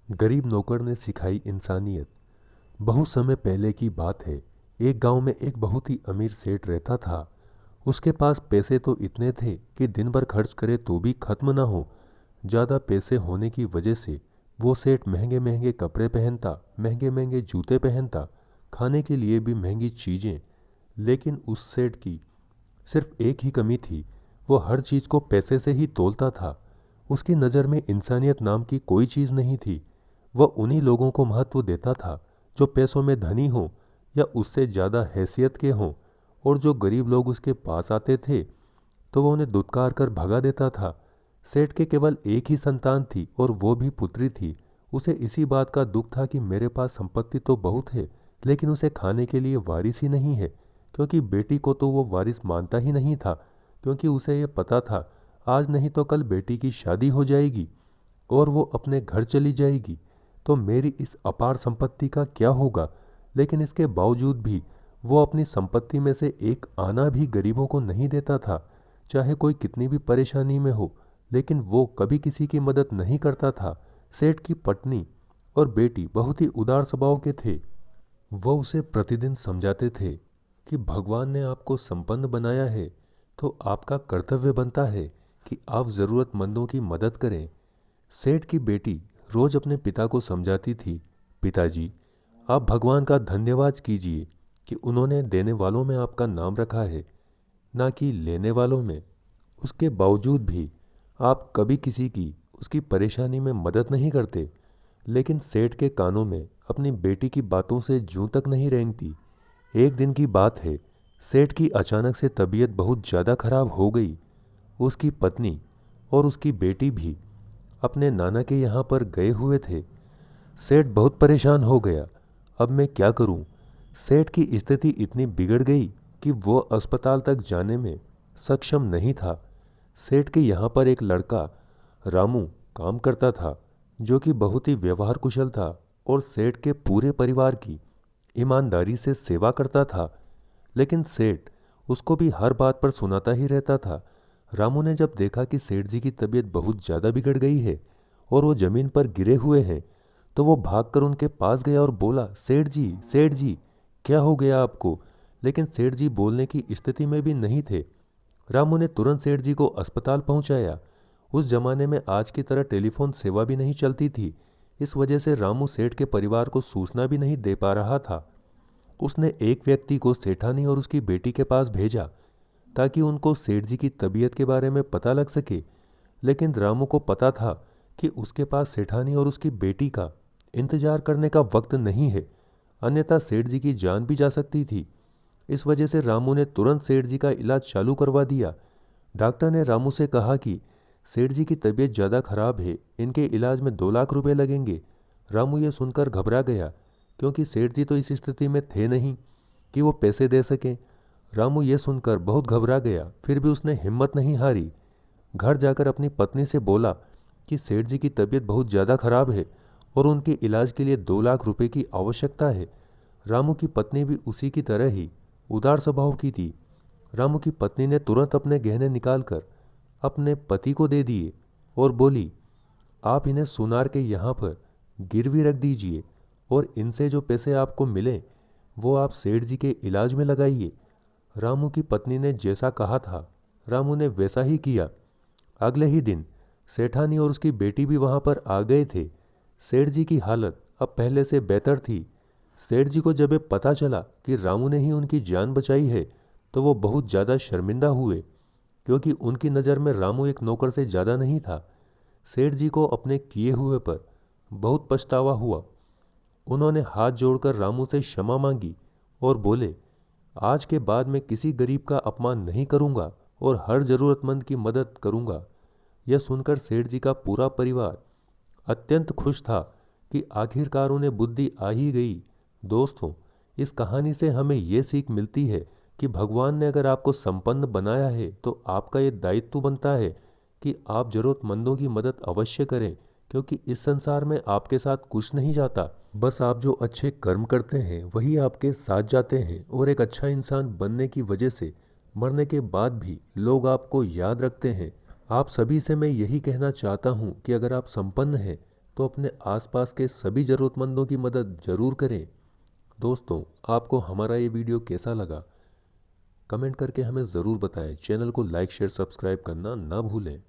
गरीब नौकर ने सिखाई इंसानियत। बहुत समय पहले की बात है। एक गांव में एक बहुत ही अमीर सेठ रहता था। उसके पास पैसे तो इतने थे कि दिन भर खर्च करे तो भी खत्म ना हो। ज़्यादा पैसे होने की वजह से वो सेठ महंगे महंगे कपड़े पहनता, महंगे महंगे जूते पहनता, खाने के लिए भी महंगी चीज़ें। लेकिन उस सेठ की सिर्फ एक ही कमी थी। वो हर चीज़ को पैसे से ही तोलता था। उसकी नज़र में इंसानियत नाम की कोई चीज़ नहीं थी। वह उन्हीं लोगों को महत्व देता था जो पैसों में धनी हों या उससे ज़्यादा हैसियत के हों। और जो गरीब लोग उसके पास आते थे तो वह उन्हें दुत्कार कर भगा देता था। सेठ के केवल एक ही संतान थी और वो भी पुत्री थी। उसे इसी बात का दुख था कि मेरे पास संपत्ति तो बहुत है, लेकिन उसे खाने के लिए वारिस ही नहीं है। क्योंकि बेटी को तो वो वारिस मानता ही नहीं था, क्योंकि उसे ये पता था आज नहीं तो कल बेटी की शादी हो जाएगी और वो अपने घर चली जाएगी, तो मेरी इस अपार संपत्ति का क्या होगा। लेकिन इसके बावजूद भी वो अपनी संपत्ति में से एक आना भी गरीबों को नहीं देता था, चाहे कोई कितनी भी परेशानी में हो। लेकिन वो कभी किसी की मदद नहीं करता था। सेठ की पत्नी और बेटी बहुत ही उदार स्वभाव के थे। वो उसे प्रतिदिन समझाते थे कि भगवान ने आपको संपन्न बनाया है तो आपका कर्तव्य बनता है कि आप ज़रूरतमंदों की मदद करें। सेठ की बेटी रोज अपने पिता को समझाती थी, पिताजी, आप भगवान का धन्यवाद कीजिए कि उन्होंने देने वालों में आपका नाम रखा है, ना कि लेने वालों में। उसके बावजूद भी आप कभी किसी की उसकी परेशानी में मदद नहीं करते। लेकिन सेठ के कानों में अपनी बेटी की बातों से जूं तक नहीं रेंगती। एक दिन की बात है। सेठ की अचानक से तबीयत बहुत ज़्यादा खराब हो गई। उसकी पत्नी और उसकी बेटी भी अपने नाना के यहाँ पर गए हुए थे। सेठ बहुत परेशान हो गया। अब मैं क्या करूं? सेठ की स्थिति इतनी बिगड़ गई कि वो अस्पताल तक जाने में सक्षम नहीं था। सेठ के यहाँ पर एक लड़का रामू काम करता था, जो कि बहुत ही व्यवहार कुशल था और सेठ के पूरे परिवार की ईमानदारी से सेवा करता था। लेकिन सेठ उसको भी हर बात पर सुनाता ही रहता था। रामू ने जब देखा कि सेठ जी की तबीयत बहुत ज़्यादा बिगड़ गई है और वो ज़मीन पर गिरे हुए हैं, तो वो भागकर उनके पास गया और बोला, सेठ जी, क्या हो गया आपको? लेकिन सेठ जी बोलने की स्थिति में भी नहीं थे। रामू ने तुरंत सेठ जी को अस्पताल पहुंचाया। उस जमाने में आज की तरह टेलीफोन सेवा भी नहीं चलती थी। इस वजह से रामू सेठ के परिवार को सूचना भी नहीं दे पा रहा था। उसने एक व्यक्ति को सेठानी और उसकी बेटी के पास भेजा ताकि उनको सेठ जी की तबीयत के बारे में पता लग सके। लेकिन रामू को पता था कि उसके पास सेठानी और उसकी बेटी का इंतजार करने का वक्त नहीं है, अन्यथा सेठ जी की जान भी जा सकती थी। इस वजह से रामू ने तुरंत सेठ जी का इलाज चालू करवा दिया। डॉक्टर ने रामू से कहा कि सेठ जी की तबीयत ज़्यादा खराब है, इनके इलाज में 2 लाख रुपए लगेंगे। रामू ये सुनकर घबरा गया, क्योंकि सेठ जी तो इस स्थिति में थे नहीं कि वो पैसे दे सकें। रामू ये सुनकर बहुत घबरा गया, फिर भी उसने हिम्मत नहीं हारी। घर जाकर अपनी पत्नी से बोला कि सेठ जी की तबीयत बहुत ज़्यादा खराब है और उनके इलाज के लिए 2 लाख रुपए की आवश्यकता है। रामू की पत्नी भी उसी की तरह ही उदार स्वभाव की थी। रामू की पत्नी ने तुरंत अपने गहने निकालकर अपने पति को दे दिए और बोली, आप इन्हें सुनार के यहाँ पर गिरवी रख दीजिए और इनसे जो पैसे आपको मिले वो आप सेठ जी के इलाज में लगाइए। रामू की पत्नी ने जैसा कहा था, रामू ने वैसा ही किया। अगले ही दिन सेठानी और उसकी बेटी भी वहां पर आ गए थे। सेठ जी की हालत अब पहले से बेहतर थी। सेठ जी को जब ये पता चला कि रामू ने ही उनकी जान बचाई है, तो वो बहुत ज़्यादा शर्मिंदा हुए, क्योंकि उनकी नज़र में रामू एक नौकर से ज़्यादा नहीं था। सेठ जी को अपने किए हुए पर बहुत पछतावा हुआ। उन्होंने हाथ जोड़कर रामू से क्षमा मांगी और बोले, आज के बाद मैं किसी गरीब का अपमान नहीं करूंगा और हर जरूरतमंद की मदद करूंगा। यह सुनकर सेठ जी का पूरा परिवार अत्यंत खुश था कि आखिरकार उन्हें बुद्धि आ ही गई। दोस्तों, इस कहानी से हमें ये सीख मिलती है कि भगवान ने अगर आपको संपन्न बनाया है तो आपका ये दायित्व बनता है कि आप जरूरतमंदों की मदद अवश्य करें, क्योंकि इस संसार में आपके साथ कुछ नहीं जाता। बस आप जो अच्छे कर्म करते हैं वही आपके साथ जाते हैं, और एक अच्छा इंसान बनने की वजह से मरने के बाद भी लोग आपको याद रखते हैं। आप सभी से मैं यही कहना चाहता हूँ कि अगर आप संपन्न हैं तो अपने आसपास के सभी ज़रूरतमंदों की मदद ज़रूर करें। दोस्तों, आपको हमारा ये वीडियो कैसा लगा? कमेंट करके हमें ज़रूर बताएं। चैनल को लाइक शेयर सब्सक्राइब करना ना भूलें।